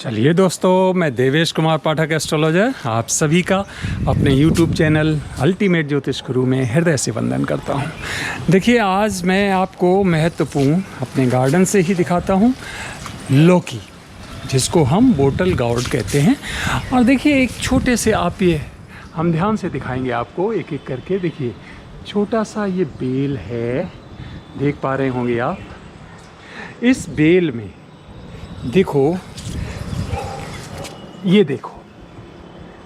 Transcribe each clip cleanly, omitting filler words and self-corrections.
चलिए दोस्तों, मैं देवेश कुमार पाठक एस्ट्रोलॉजर आप सभी का अपने YouTube चैनल अल्टीमेट ज्योतिष गुरु में हृदय से वंदन करता हूं। देखिए, आज मैं आपको महत्वपूर्ण अपने गार्डन से ही दिखाता हूं लौकी, जिसको हम बोटल गार्ड कहते हैं। और देखिए, एक छोटे से आप ये हम ध्यान से दिखाएंगे आपको एक एक करके। देखिए, छोटा सा ये बेल है, देख पा रहे होंगे आप। इस बेल में देखो, ये देखो,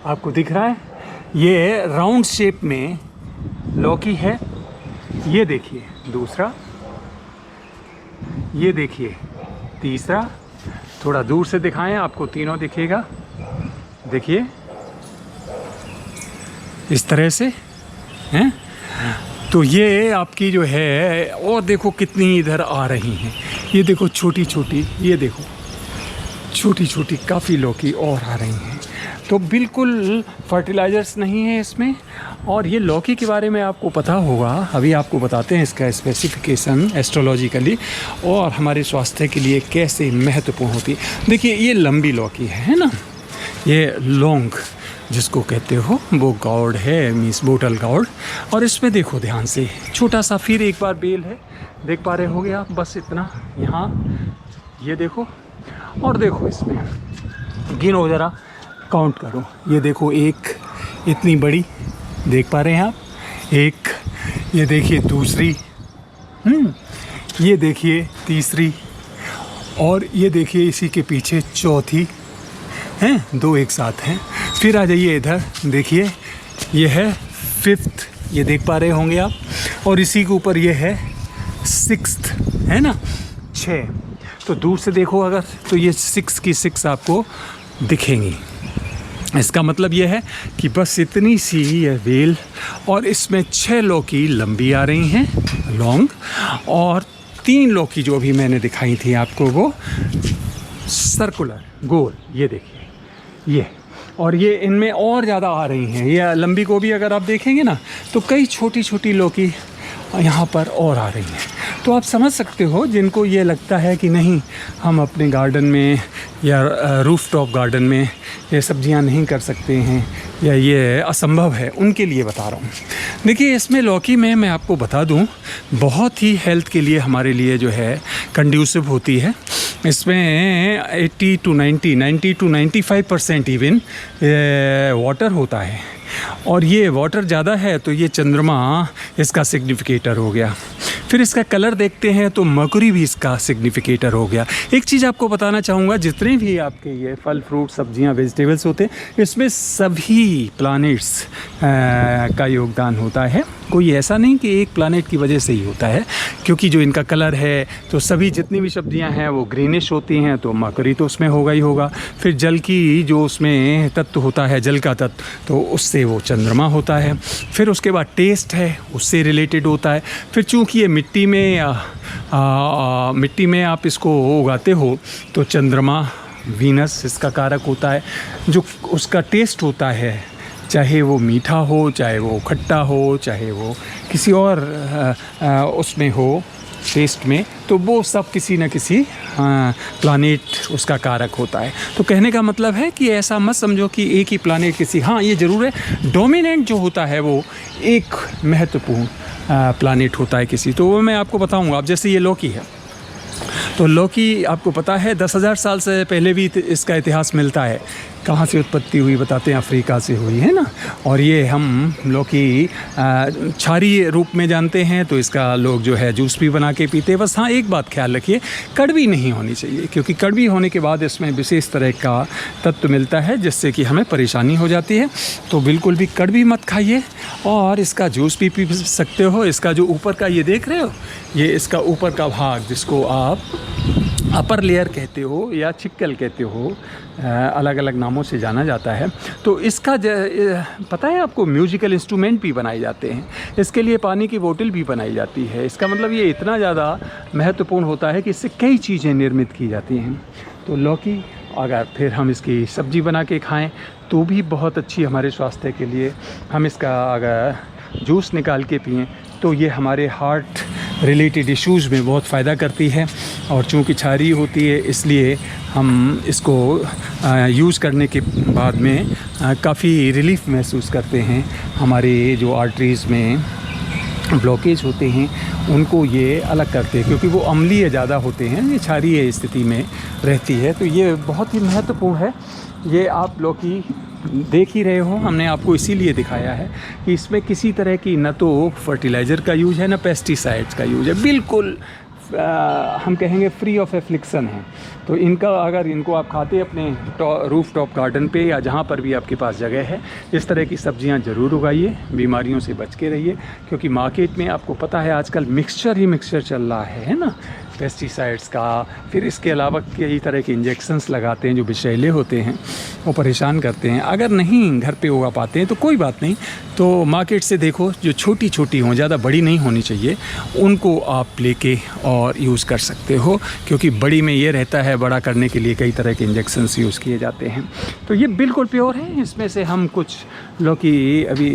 आपको दिख रहा है, ये राउंड शेप में लौकी है। ये देखिए दूसरा, ये देखिए तीसरा। थोड़ा दूर से दिखाएं, आपको तीनों दिखेगा। देखिए इस तरह से हैं। तो ये आपकी जो है, और देखो कितनी इधर आ रही हैं। ये देखो छोटी छोटी, ये देखो छोटी छोटी काफ़ी लौकी और आ रही हैं। तो बिल्कुल फर्टिलाइज़र्स नहीं है इसमें। और ये लौकी के बारे में आपको पता होगा, अभी आपको बताते हैं इसका स्पेसिफिकेशन एस्ट्रोलॉजिकली और हमारे स्वास्थ्य के लिए कैसे महत्वपूर्ण होती है। देखिए, ये लंबी लौकी है ना, ये लौंग जिसको कहते हो, वो गॉड है, मीन्स बोटल गॉड। और इसमें देखो ध्यान से, छोटा सा फिर एक बार बेल है, देख पा रहे होगे आप, बस इतना। यहाँ ये देखो, और देखो इसमें गिनो ज़रा, काउंट करो। ये देखो, एक इतनी बड़ी, देख पा रहे हैं आप, एक। ये देखिए दूसरी, ये देखिए तीसरी, और ये देखिए इसी के पीछे चौथी हैं, दो एक साथ हैं। फिर आ जाइए इधर, देखिए ये है फिफ्थ, ये देख पा रहे होंगे आप। और इसी के ऊपर ये है सिक्स्थ, है ना, 6। तो दूर से देखो अगर, तो ये 6 की 6 आपको दिखेंगी। इसका मतलब ये है कि बस इतनी सी ये वेल, और इसमें 6 लौकी लंबी आ रही हैं, लॉन्ग, और 3 लौकी जो अभी मैंने दिखाई थी आपको, वो सर्कुलर, गोल। ये देखिए ये, और ये इनमें और ज़्यादा आ रही हैं। ये लंबी को भी अगर आप देखेंगे ना, तो कई छोटी छोटी लौकी यहाँ पर और आ रही हैं। तो आप समझ सकते हो, जिनको ये लगता है कि नहीं, हम अपने गार्डन में या रूफ टॉप गार्डन में ये सब्जियां नहीं कर सकते हैं, या ये असंभव है, उनके लिए बता रहा हूँ। देखिए, इसमें लौकी में मैं आपको बता दूँ, बहुत ही हेल्थ के लिए हमारे लिए जो है कंड्यूसिव होती है। इसमें 80 to 95% इवन वाटर होता है। और ये वाटर ज़्यादा है तो ये चंद्रमा इसका सिग्निफिकेटर हो गया। फिर इसका कलर देखते हैं तो मरकरी भी इसका सिग्निफिकेटर हो गया। एक चीज़ आपको बताना चाहूँगा, जितने भी आपके ये फल फ्रूट सब्जियां वेजिटेबल्स होते हैं, इसमें सभी प्लैनेट्स का योगदान होता है। कोई ऐसा नहीं कि एक प्लैनेट की वजह से ही होता है, क्योंकि जो इनका कलर है, तो सभी जितनी भी सब्जियां हैं वो ग्रीनिश होती हैं, तो मरकरी तो उसमें होगा ही होगा। फिर जल की जो उसमें तत्व होता है, जल का तत्व, तो उससे वो चंद्रमा होता है। फिर उसके बाद टेस्ट है, उससे रिलेटेड होता है। फिर चूँकि ये मिट्टी में आप इसको उगाते हो, तो चंद्रमा, वीनस इसका कारक होता है। जो उसका टेस्ट होता है, चाहे वो मीठा हो, चाहे वो खट्टा हो, चाहे वो किसी और उसमें हो टेस्ट में, तो वो सब किसी न किसी प्लैनेट उसका कारक होता है। तो कहने का मतलब है कि ऐसा मत समझो कि एक ही प्लैनेट किसी, हाँ ये ज़रूर है, डोमिनेंट जो होता है वो एक महत्वपूर्ण प्लैनेट होता है किसी। तो वो मैं आपको बताऊंगा। अब जैसे ये लौकी है, तो लौकी आपको पता है 10,000 साल से पहले भी इसका इतिहास मिलता है। कहाँ से उत्पत्ति हुई बताते हैं, अफ्रीका से हुई है ना। और ये हम लौकी क्षारीय रूप में जानते हैं, तो इसका लोग जो है जूस भी बना के पीते हैं। बस हाँ, एक बात ख्याल रखिए, कड़वी नहीं होनी चाहिए, क्योंकि कड़वी होने के बाद इसमें विशेष तरह का तत्व मिलता है जिससे कि हमें परेशानी हो जाती है। तो बिल्कुल भी कड़वी मत खाइए, और इसका जूस भी पी सकते हो। इसका जो ऊपर का ये देख रहे हो, ये इसका ऊपर का भाग, जिसको आप अपर लेयर कहते हो या चिक्कल कहते हो, अलग अलग नामों से जाना जाता है। तो इसका पता है आपको, म्यूजिकल इंस्ट्रूमेंट भी बनाए जाते हैं, इसके लिए पानी की बोतल भी बनाई जाती है। इसका मतलब ये इतना ज़्यादा महत्वपूर्ण होता है कि इससे कई चीज़ें निर्मित की जाती हैं। तो लौकी अगर फिर हम इसकी सब्ज़ी बना के खाएं तो भी बहुत अच्छी हमारे स्वास्थ्य के लिए। हम इसका अगर जूस निकाल के पिएं तो ये हमारे हार्ट रिलेटेड इश्यूज़ में बहुत फ़ायदा करती है। और चूँकि क्षारीय होती है, इसलिए हम इसको यूज़ करने के बाद में काफ़ी रिलीफ महसूस करते हैं। हमारे जो आर्टरीज़ में ब्लॉकेज होते हैं उनको ये अलग करते हैं, क्योंकि वो अम्लीय ज़्यादा होते हैं, ये क्षारीय स्थिति में रहती है। तो ये बहुत ही महत्वपूर्ण है। ये आप लौकी देख ही रहे हो, हमने आपको इसीलिए दिखाया है कि इसमें किसी तरह की न तो फर्टिलाइज़र का यूज है, न पेस्टिसाइड्स का यूज है, बिल्कुल हम कहेंगे फ्री ऑफ एफ्लिक्शन है। तो इनका अगर इनको आप खाते अपने रूफ टॉप गार्डन पे या जहाँ पर भी आपके पास जगह है, इस तरह की सब्जियां ज़रूर उगाइए, बीमारियों से बच के रहिए। क्योंकि मार्केट में आपको पता है आजकल मिक्सचर ही मिक्सचर चल रहा है ना, पेस्टिसाइड्स का। फिर इसके अलावा कई तरह के इंजेक्शंस लगाते हैं जो विषैले होते हैं, वो परेशान करते हैं। अगर नहीं घर पे उगा पाते हैं तो कोई बात नहीं, तो मार्केट से देखो जो छोटी छोटी हों, ज़्यादा बड़ी नहीं होनी चाहिए, उनको आप लेके और यूज़ कर सकते हो। क्योंकि बड़ी में ये रहता है, बड़ा करने के लिए कई तरह के इंजेक्शंस यूज़ किए जाते हैं। तो ये बिल्कुल प्योर है। इसमें से हम कुछ लौकी अभी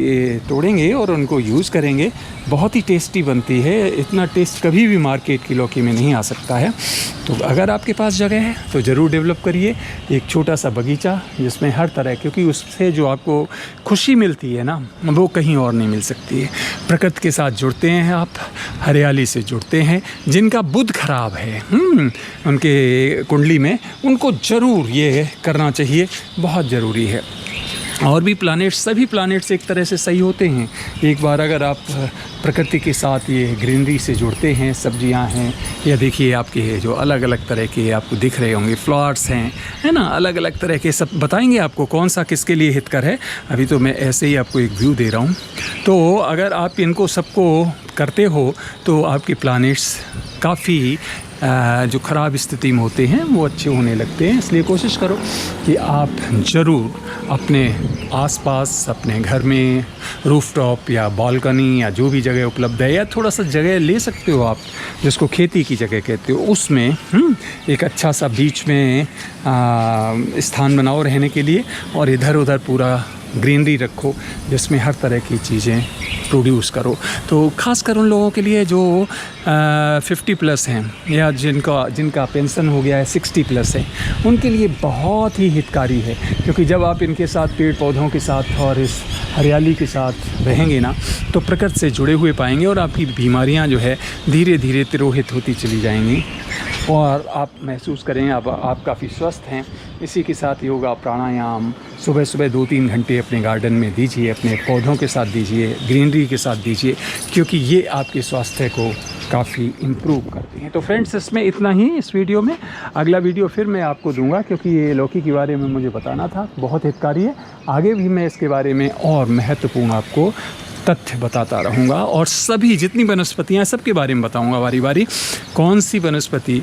तोड़ेंगे और उनको यूज़ करेंगे। बहुत ही टेस्टी बनती है, इतना टेस्ट कभी भी मार्केट की लौकी में नहीं आ सकता है। तो अगर आपके पास जगह है तो ज़रूर डेवलप करिए एक छोटा सा बगीचा, जिसमें हर तरह, क्योंकि उससे जो आपको खुशी मिलती है ना, वो कहीं और नहीं मिल सकती है। प्रकृति के साथ जुड़ते हैं आप, हरियाली से जुड़ते हैं। जिनका बुध खराब है उनके कुंडली में, उनको ज़रूर ये करना चाहिए, बहुत ज़रूरी है। और भी प्लैनेट्स, सभी प्लैनेट्स एक तरह से सही होते हैं। एक बार अगर आप प्रकृति के साथ ये ग्रीनरी से जुड़ते हैं, सब्जियां हैं, या देखिए आपके जो अलग अलग तरह के आपको दिख रहे होंगे फ्लावर्स हैं, है ना, अलग अलग तरह के, सब बताएंगे आपको कौन सा किसके लिए हितकर है। अभी तो मैं ऐसे ही आपको एक व्यू दे रहा हूँ। तो अगर आप इनको सबको करते हो तो आपके प्लैनेट्स काफ़ी जो ख़राब स्थिति में होते हैं वो अच्छे होने लगते हैं। इसलिए कोशिश करो कि आप ज़रूर अपने आसपास, अपने घर में रूफटॉप या बालकनी या जो भी जगह उपलब्ध है, या थोड़ा सा जगह ले सकते हो आप जिसको खेती की जगह कहते हो, उसमें एक अच्छा सा बीच में स्थान बनाओ रहने के लिए, और इधर उधर पूरा ग्रीनरी रखो जिसमें हर तरह की चीज़ें प्रोड्यूस करो। तो ख़ासकर उन लोगों के लिए जो 50 प्लस हैं, या जिनका पेंशन हो गया है 60 प्लस है, उनके लिए बहुत ही हितकारी है। क्योंकि जब आप इनके साथ पेड़ पौधों के साथ और इस हरियाली के साथ रहेंगे ना, तो प्रकृति से जुड़े हुए पाएंगे, और आपकी बीमारियां जो है धीरे धीरे तिरोहित होती चली जाएंगी, और आप महसूस करें आप काफ़ी स्वस्थ हैं। इसी के साथ योगा प्राणायाम सुबह सुबह 2-3 घंटे अपने गार्डन में दीजिए, अपने पौधों के साथ दीजिए, ग्रीनरी के साथ दीजिए, क्योंकि ये आपके स्वास्थ्य को काफ़ी इम्प्रूव करती हैं। तो फ्रेंड्स, इसमें इतना ही इस वीडियो में। अगला वीडियो फिर मैं आपको दूंगा, क्योंकि ये लौकी के बारे में मुझे बताना था, बहुत हितकारी है। आगे भी मैं इसके बारे में और महत्वपूर्ण आपको तथ्य बताता रहूँगा, और सभी जितनी वनस्पतियाँ सबके बारे में बताऊँगा बारी बारी, कौन सी वनस्पति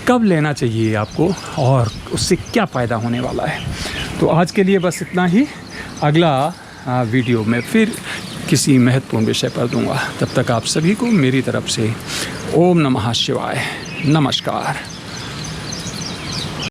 कब लेना चाहिए आपको और उससे क्या फ़ायदा होने वाला है। तो आज के लिए बस इतना ही। अगला वीडियो में फिर किसी महत्वपूर्ण विषय पर दूंगा। तब तक आप सभी को मेरी तरफ से ओम नमः शिवाय, नमस्कार।